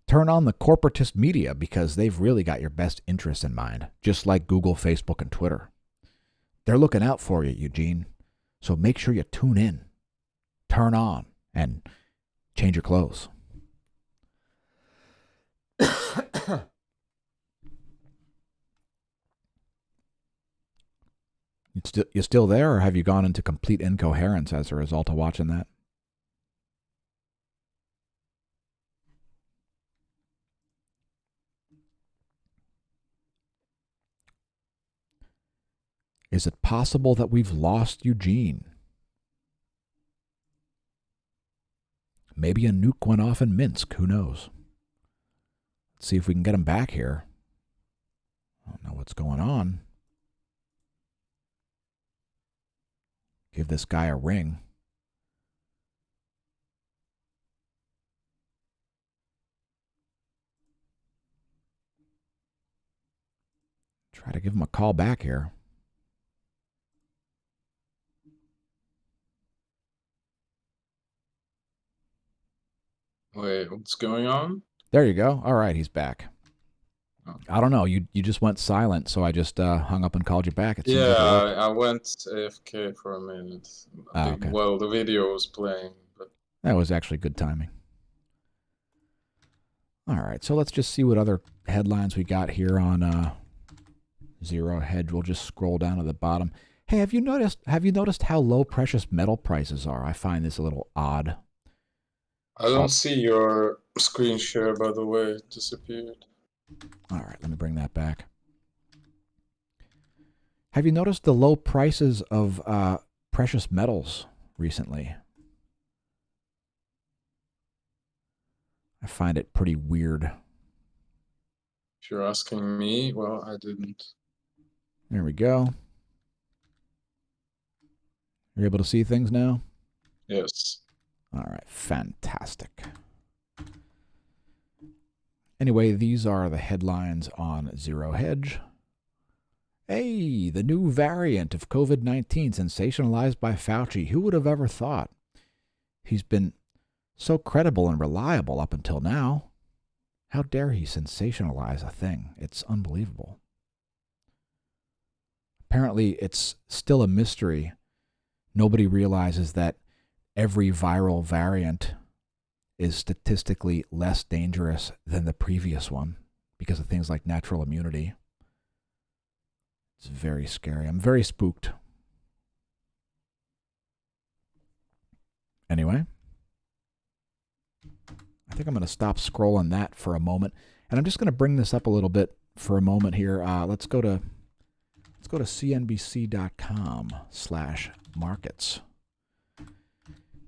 Turn on the corporatist media because they've really got your best interests in mind, just like Google, Facebook, and Twitter. They're looking out for you, Eugene. So make sure you tune in, turn on, and change your clothes. You still there, or have you gone into complete incoherence as a result of watching that? Is it possible that we've lost Eugene? Maybe a nuke went off in Minsk. Who knows? Let's see if we can get him back here. I don't know what's going on. Give this guy a ring. Try to give him a call back here. Wait, what's going on? There you go. All right, he's back. Oh. I don't know. You just went silent, so I just hung up and called you back. It seems Yeah, like it worked. I went AFK for a minute. Okay. Well, the video was playing, but That was actually good timing. All right, so let's just see what other headlines we got here on Zero Hedge. We'll just scroll down to the bottom. Hey, have you noticed how low precious metal prices are? I find this a little odd. I don't see your screen share, by the way. It disappeared. All right, let me bring that back. Have you noticed the low prices of precious metals recently? I find it pretty weird. If you're asking me, well, I didn't. There we go. You're able to see things now? Yes. All right, fantastic. Anyway, these are the headlines on Zero Hedge. Hey, the new variant of COVID-19 sensationalized by Fauci. Who would have ever thought? He's been so credible and reliable up until now. How dare he sensationalize a thing? It's unbelievable. Apparently, it's still a mystery. Nobody realizes that every viral variant is statistically less dangerous than the previous one because of things like natural immunity. It's very scary. I'm very spooked. Anyway, I think I'm going to stop scrolling that for a moment, and I'm just going to bring this up a little bit for a moment here. Let's go to cnbc.com/markets.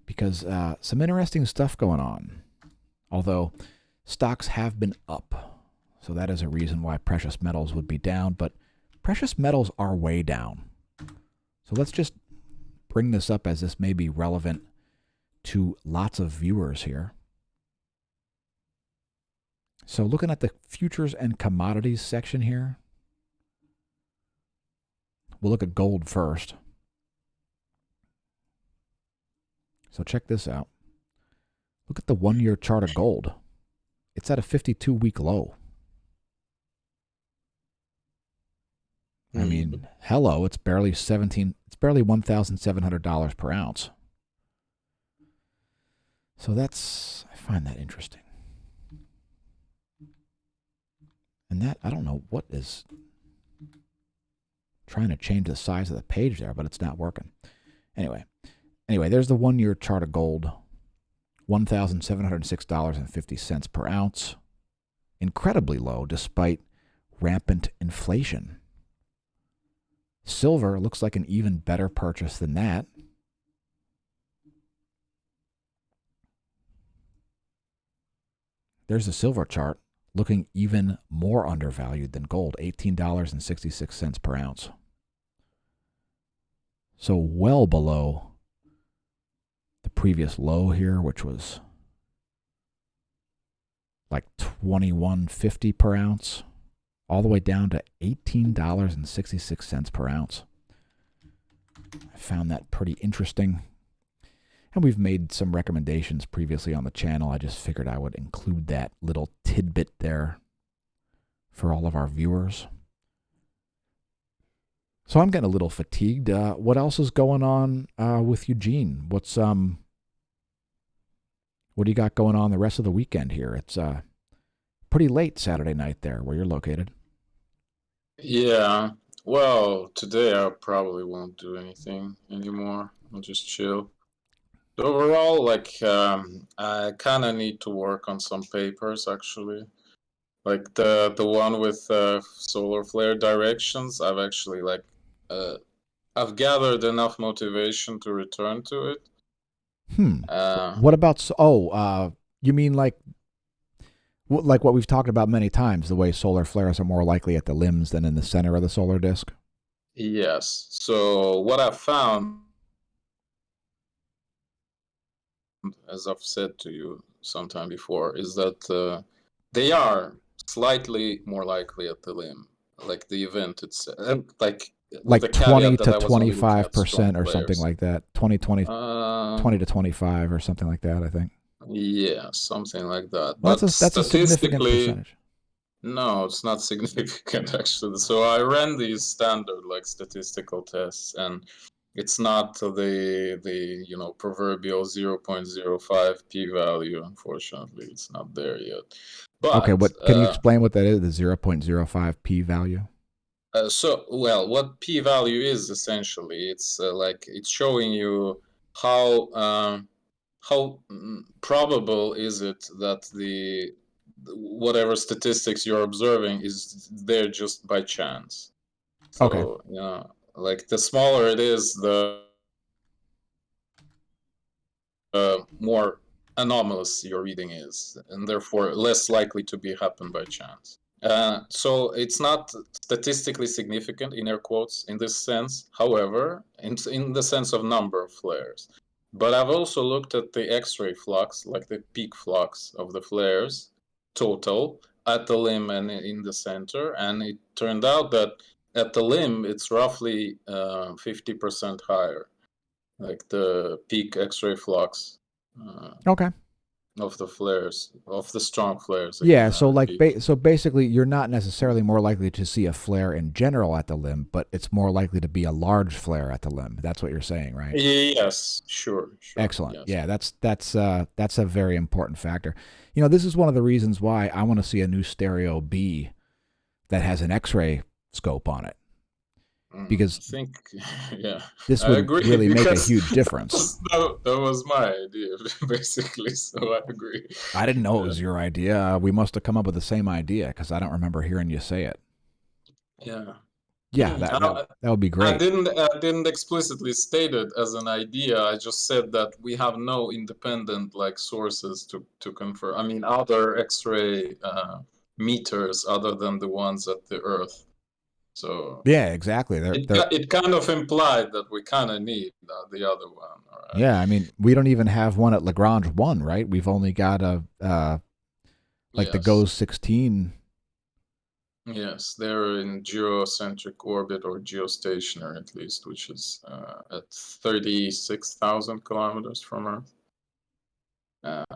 Because some interesting stuff going on. Although stocks have been up. So that is a reason why precious metals would be down. But precious metals are way down. So let's just bring this up as this may be relevant to lots of viewers here. So looking at the futures and commodities section here. We'll look at gold first. So check this out. Look at the 1-year chart of gold. It's at a 52-week low. I mean, hello, it's barely $1,700 per ounce. So I find that interesting. And that, I don't know what is trying to change the size of the page there, but it's not working. Anyway, there's the 1-year chart of gold, $1,706.50 per ounce. Incredibly low despite rampant inflation. Silver looks like an even better purchase than that. there's the silver chart looking even more undervalued than gold, $18.66 per ounce. So well below the previous low here, which was like $21.50 per ounce, all the way down to $18.66 per ounce. I found that pretty interesting. And we've made some recommendations previously on the channel. I just figured I would include that little tidbit there for all of our viewers. So I'm getting a little fatigued. What else is going on with Eugene? What do you got going on the rest of the weekend here? It's pretty late Saturday night there where you're located. Yeah. Well, today I probably won't do anything anymore. I'll just chill. Overall, like, I kind of need to work on some papers, actually. Like the one with solar flare directions, I've actually I've gathered enough motivation to return to it. What about you mean like what we've talked about many times, the way solar flares are more likely at the limbs than in the center of the solar disk? Yes. So what I've found, as I've said to you sometime before, is that they are slightly more likely at the limb, like the event itself, like Like the 20 caveat that to I was only looking at strong 25% or something players. like that. 20 to 25 or something like that, I think. Yeah, something like that. Well, But that's a significant statistically, percentage. no, it's not significant actually. So I ran these standard like statistical tests, and it's not the proverbial 0.05 p-value. Unfortunately, it's not there yet. Okay, But what can you explain what that is? The 0.05 p-value? well, what p-value is essentially, it's like it's showing you how probable is it that whatever statistics you're observing is there just by chance. So, Okay. like the smaller it is, the more anomalous your reading is, and therefore less likely to be happen by chance. So it's not statistically significant, in air quotes, in this sense. However, in the sense of number of flares. But I've also looked at the X-ray flux, like the peak flux of the flares, total, at the limb and in the center. And it turned out that at the limb, it's roughly 50% higher, like the peak X-ray flux. Okay. Of the flares, of the strong flares. Yeah, Again, so like repeat. so basically you're not necessarily more likely to see a flare in general at the limb, but it's more likely to be a large flare at the limb. That's what you're saying, right? Yes, sure. Excellent. Yes. Yeah, that's a very important factor. You know, this is one of the reasons why I want to see a new stereo B that has an X-ray scope on it. Because I think, yeah, this I would agree, really make a because huge difference. that was my idea, basically. So I agree. I didn't know it was your idea. We must have come up with the same idea because I don't remember hearing you say it. Yeah. Yeah, that would be great. I didn't explicitly state it as an idea. I just said that we have no independent like sources to confirm. I mean, other X-ray meters other than the ones at the Earth. So yeah, exactly. it kind of implied that we kind of need the other one. Right? Yeah, I mean, we don't even have one at Lagrange 1, right? We've only got the GOES 16. Yes, they're in geocentric orbit, or geostationary at least, which is at 36,000 kilometers from Earth.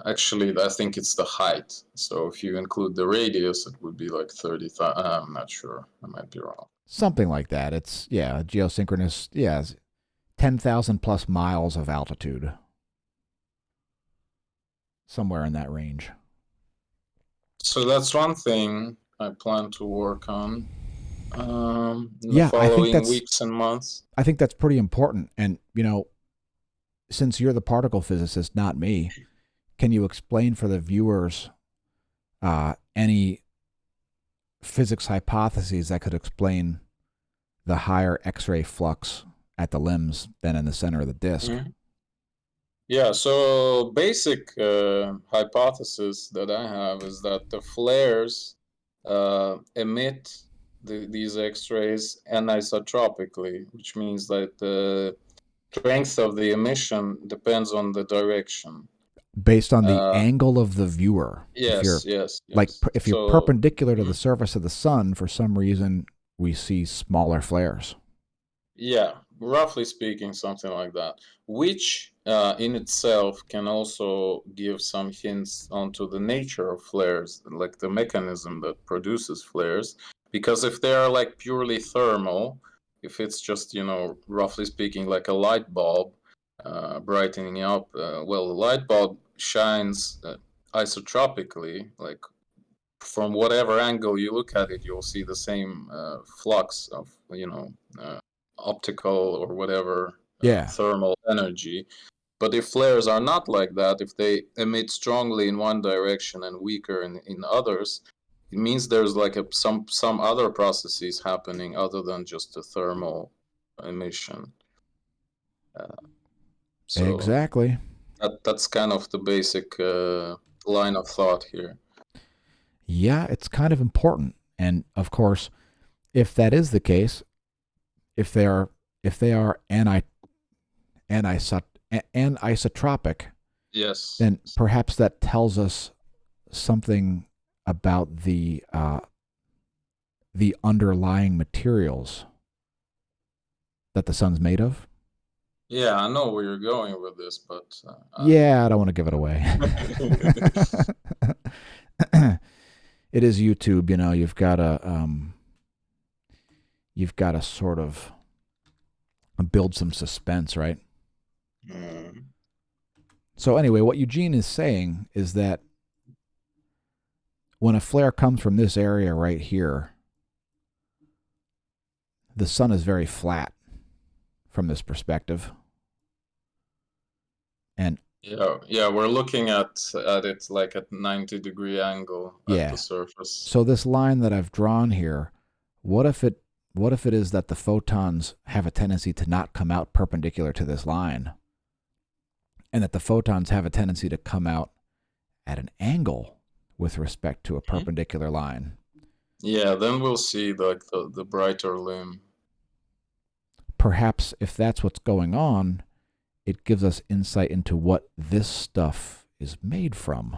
Actually, I think it's the height. So if you include the radius, it would be like 30,000. I'm not sure. I might be wrong. Something like that. It's, geosynchronous, 10,000 plus miles of altitude. Somewhere in that range. So that's one thing I plan to work on in the following weeks and months. I think that's pretty important. And, since you're the particle physicist, not me, can you explain for the viewers any physics hypotheses that could explain the higher X-ray flux at the limbs than in the center of the disk? Mm-hmm. Yeah, so basic hypothesis that I have is that the flares emit these X-rays anisotropically, which means that the strength of the emission depends on the direction. Based on the angle of the viewer. Yes, If you're yes. if you're So, perpendicular to the surface of the sun, for some reason we see smaller flares. yeah, roughly speaking, something like that, which in itself can also give some hints onto the nature of flares, like the mechanism that produces flares. Because if they are like purely thermal, if it's just, roughly speaking, like a light bulb brightening up, well, the light bulb shines isotropically, like from whatever angle you look at it, you'll see the same flux of, optical or whatever thermal energy. But if flares are not like that, if they emit strongly in one direction and weaker in others, it means there's like some other processes happening other than just the thermal emission. So Exactly. that's kind of the basic line of thought here. Yeah, it's kind of important. And of course, if that is the case, if they are anisotropic, Yes. then perhaps that tells us something about the underlying materials that the sun's made of. Yeah, I know where you're going with this, but yeah, I don't want to give it away. It is YouTube, you've got to sort of build some suspense, right? So anyway, what Eugene is saying is that when a flare comes from this area right here, the sun is very flat from this perspective. And yeah, we're looking at it like at 90-degree angle at the surface. So this line that I've drawn here, what if it is that the photons have a tendency to not come out perpendicular to this line, and that the photons have a tendency to come out at an angle with respect to a perpendicular line? Yeah, then we'll see the brighter limb. Perhaps if that's what's going on, it gives us insight into what this stuff is made from.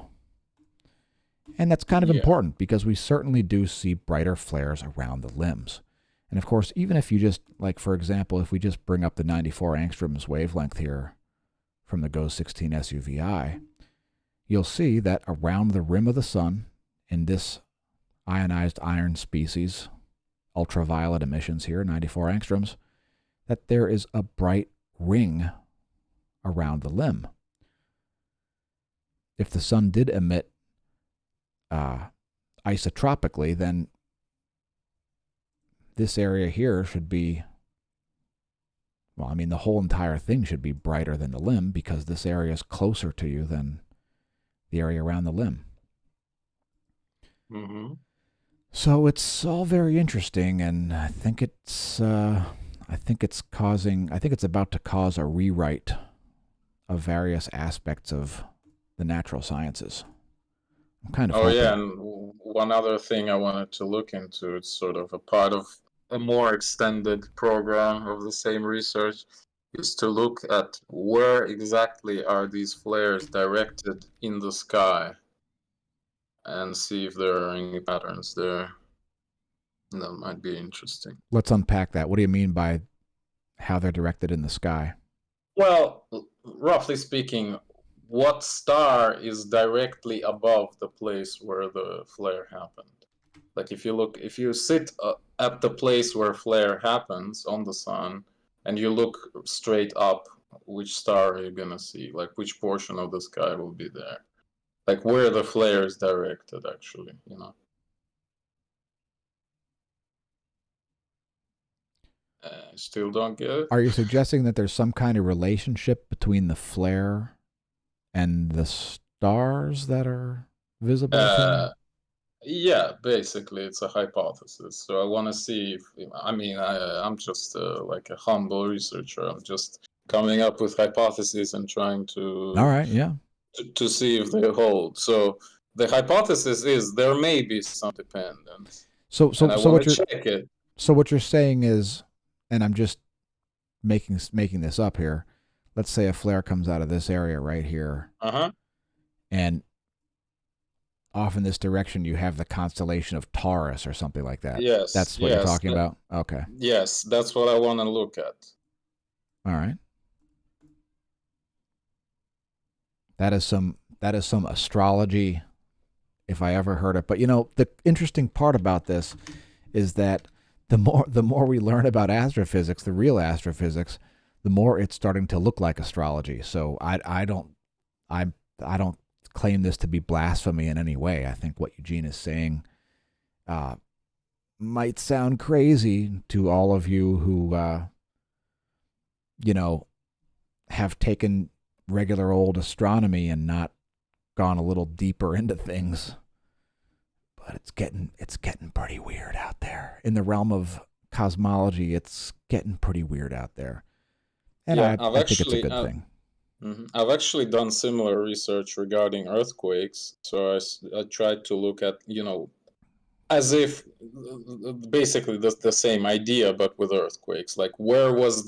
And that's kind of important because we certainly do see brighter flares around the limbs. And of course, even if you just, like for example, if we just bring up the 94 angstroms wavelength here from the GOES 16 SUVI, you'll see that around the rim of the sun in this ionized iron species, ultraviolet emissions here, 94 angstroms, that there is a bright ring around the limb. If the sun did emit isotropically, then this area here should be, the whole entire thing should be brighter than the limb because this area is closer to you than the area around the limb. Mm-hmm. So it's all very interesting, and I think it's about to cause a rewrite of various aspects of the natural sciences. I'm kind of hoping. Yeah, and one other thing I wanted to look into, it's sort of a part of a more extended program of the same research, is to look at where exactly are these flares directed in the sky and see if there are any patterns there. That might be interesting. Let's unpack that. What do you mean by how they're directed in the sky? Well, roughly speaking, what star is directly above the place where the flare happened? Like if you sit at the place where flare happens on the sun and you look straight up, which star are you gonna see? Like which portion of the sky will be there? Like where the flare is directed, actually, Still don't get it? Are you suggesting that there's some kind of relationship between the flare and the stars that are visible to Yeah, basically it's a hypothesis. So I want to see if, I'm just like a humble researcher. I'm just coming up with hypotheses and trying to All right, yeah. to see if they hold. So the hypothesis is there may be some dependence, So and I so want what to you're check it. so what you're saying is, and I'm just making this up here. Let's say a flare comes out of this area right here, Uh-huh. and off in this direction you have the constellation of Taurus or something like that. Yes, That's what you're yes, talking about? Okay. yes, that's what I want to look at. All right. That is some astrology if I ever heard it. But the interesting part about this is that the more we learn about astrophysics, the real astrophysics, the more it's starting to look like astrology. So I don't claim this to be blasphemy in any way. I think what Eugene is saying might sound crazy to all of you who have taken regular old astronomy and not gone a little deeper into things. But it's getting pretty weird out there. In the realm of cosmology, it's getting pretty weird out there. And Yeah, I think it's a good thing. I've actually done similar research regarding earthquakes. So I tried to look at, as if basically the same idea, but with earthquakes. Like what was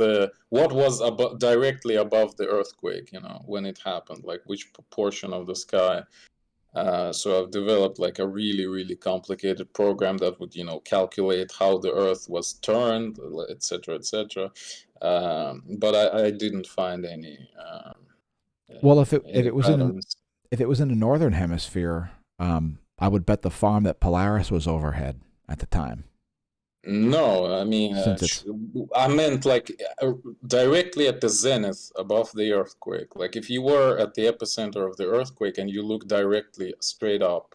directly above the earthquake, when it happened, like which portion of the sky. So I've developed like a really, really complicated program that would, calculate how the Earth was turned, etc., etc. But I didn't find any. Well, if any it was patterns. in the northern hemisphere, I would bet the farm that Polaris was overhead at the time. No, I mean, Since I meant like directly at the zenith above the earthquake. Like if you were at the epicenter of the earthquake and you look directly straight up,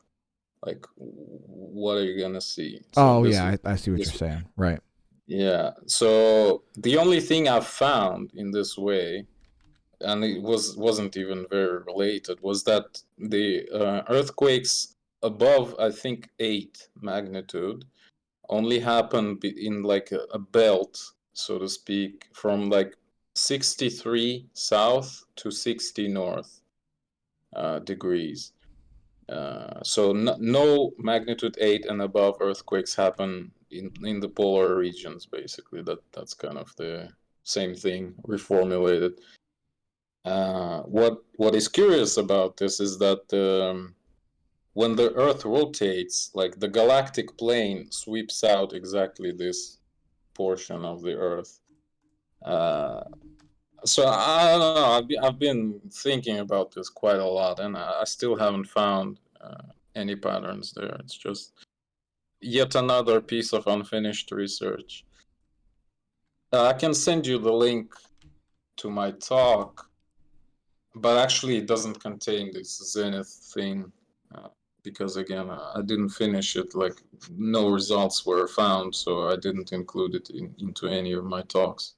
like what are you gonna see? So I see what you're saying. Right. Yeah. So the only thing I've found in this way, and it wasn't even very related, was that the earthquakes above, I think, 8 magnitude only happen in like a belt, so to speak, from like 63 south to 60 north degrees. So no magnitude 8 and above earthquakes happen in the polar regions, basically. That's kind of the same thing reformulated. What is curious about this is that when the Earth rotates, like the galactic plane sweeps out exactly this portion of the Earth. So I don't know. I've been thinking about this quite a lot, and I still haven't found any patterns there. It's just yet another piece of unfinished research. I can send you the link to my talk, but actually it doesn't contain this zenith thing because again, I didn't finish it. Like no results were found, so I didn't include it into any of my talks.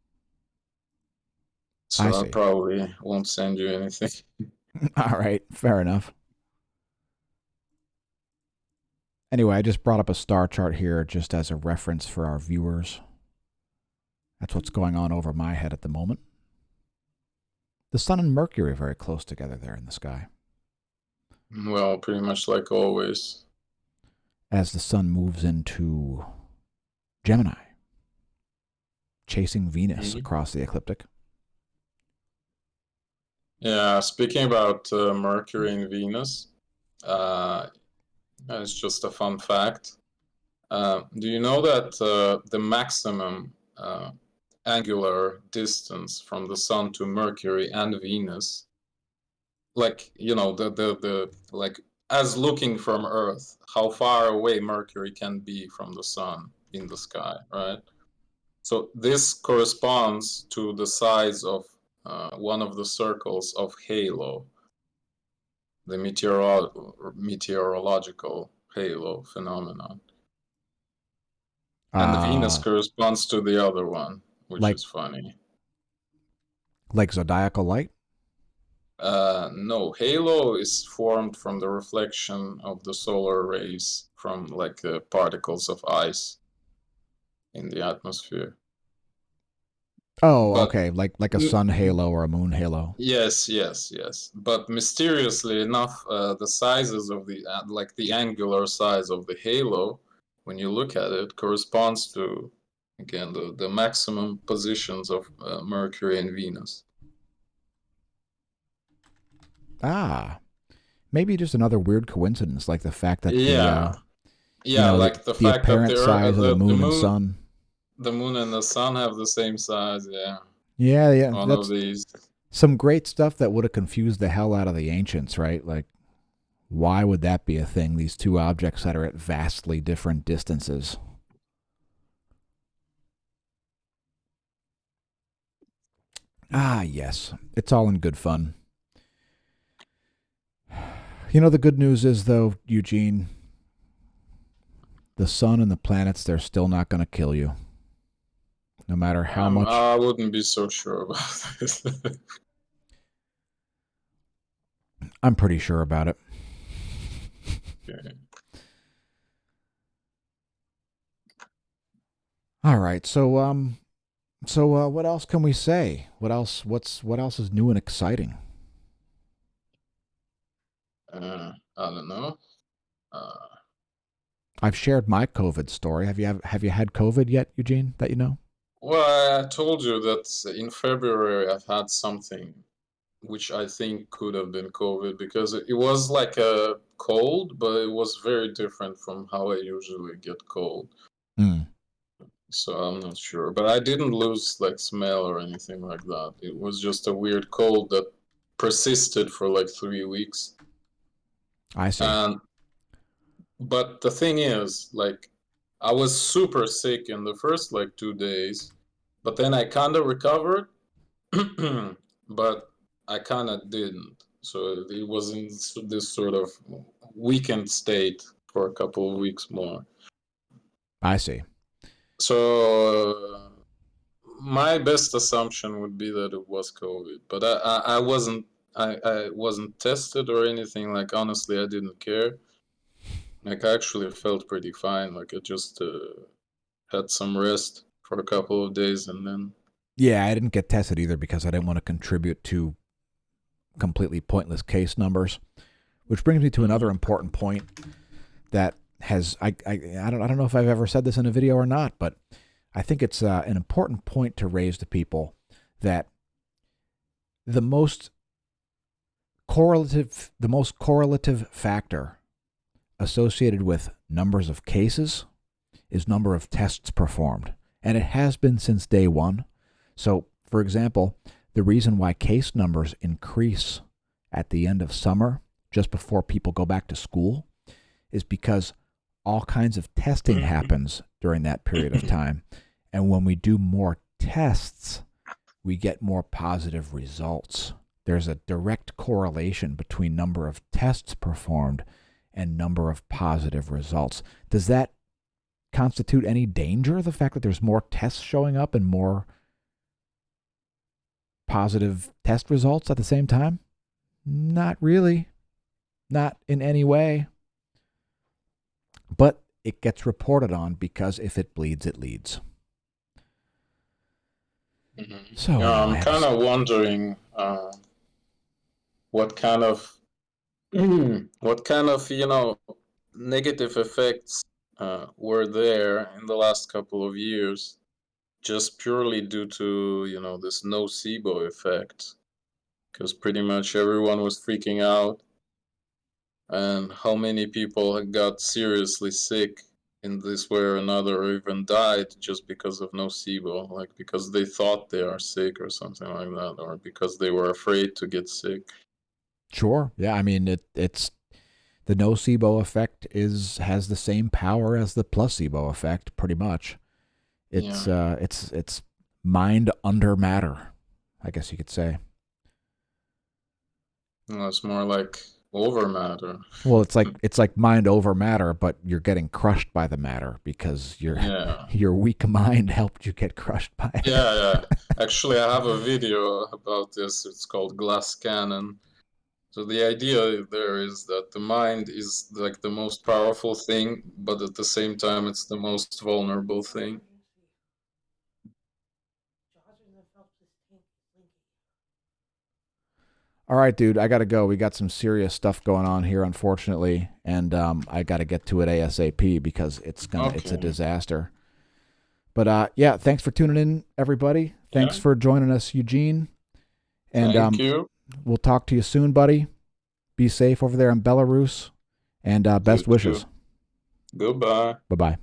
So I probably won't send you anything. All right, fair enough. Anyway, I just brought up a star chart here just as a reference for our viewers. That's what's going on over my head at the moment. The Sun and Mercury are very close together there in the sky. Well, pretty much like always. As the Sun moves into Gemini, chasing Venus across the ecliptic. Yeah, speaking about Mercury and Venus, it's just a fun fact. Do you know that the maximum angular distance from the Sun to Mercury and Venus, like the like as looking from Earth, how far away Mercury can be from the Sun in the sky, right? So this corresponds to the size of one of the circles of halo, the meteorological halo phenomenon. And the Venus corresponds to the other one, which is funny. Like zodiacal light? No, halo is formed from the reflection of the solar rays from like particles of ice in the atmosphere. Oh, But okay, like a sun halo or a moon halo. yes, yes, yes. But mysteriously enough, the sizes of like the angular size of the halo, when you look at it, corresponds to, again, the maximum positions of Mercury and Venus. Ah, maybe just another weird coincidence, like the fact that Yeah, yeah, the, like the the fact that apparent size of the moon and sun. the moon and the sun have the same size. Yeah, Yeah, yeah, one of that's these. some great stuff that would have confused the hell out of the ancients, right? Like, why would that be a thing? These two objects that are at vastly different distances. Ah, yes, it's all in good fun. You know, the good news is, though, Eugene, the sun and the planets, they're still not going to kill you. No matter how much. I wouldn't be so sure about this. I'm pretty sure about it. Okay. All right. So what else can we say? What else is new and exciting? I don't know. I've shared my COVID story. Have you had COVID yet, Eugene, that you know? Well, I told you that in February I've had something which I think could have been COVID because it was like a cold, but it was very different from how I usually get cold. Mm. So I'm not sure. But I didn't lose like smell or anything like that. It was just a weird cold that persisted for like 3 weeks. I see. And but the thing is, like, I was super sick in the first like 2 days, but then I kind of recovered, but I kind of didn't. So it was in this sort of weakened state for a couple of weeks more. I see. So my best assumption would be that it was COVID, but I wasn't tested or anything. Like honestly, I didn't care. Like I actually felt pretty fine. Like I just had some rest for a couple of days and then. Yeah, I didn't get tested either because I didn't want to contribute to completely pointless case numbers. Which brings me to another important point that has I don't know if I've ever said this in a video or not, but I think it's an important point to raise to people that the most correlative factor associated with numbers of cases is number of tests performed, and it has been since day one. So, for example, the reason why case numbers increase at the end of summer, just before people go back to school, is because all kinds of testing happens during that period of time. And when we do more tests, we get more positive results. There's a direct correlation between number of tests performed and number of positive results. Does that constitute any danger, the fact that there's more tests showing up and more positive test results at the same time? Not really. Not in any way. But it gets reported on because if it bleeds, it leads. Mm-hmm. So I'm kind of wondering what kind of negative effects were there in the last couple of years, just purely due to this nocebo effect, because pretty much everyone was freaking out, and how many people got seriously sick in this way or another, or even died just because of nocebo, like because they thought they are sick or something like that, or because they were afraid to get sick. Sure. Yeah, I mean it's the nocebo effect has the same power as the placebo effect, pretty much. It's it's mind under matter, I guess you could say. No, it's more like over matter. Well, it's like mind over matter, but you're getting crushed by the matter because your weak mind helped you get crushed by it. Yeah. Actually, I have a video about this. It's called Glass Cannon. So the idea there is that the mind is like the most powerful thing, but at the same time, it's the most vulnerable thing. All right, dude, I got to go. We got some serious stuff going on here, unfortunately, and I got to get to it ASAP because it's a disaster. But yeah, thanks for tuning in, everybody. Thanks for joining us, Eugene. And Thank you. We'll talk to you soon, buddy. Be safe over there in Belarus, and best wishes. Goodbye. Bye-bye.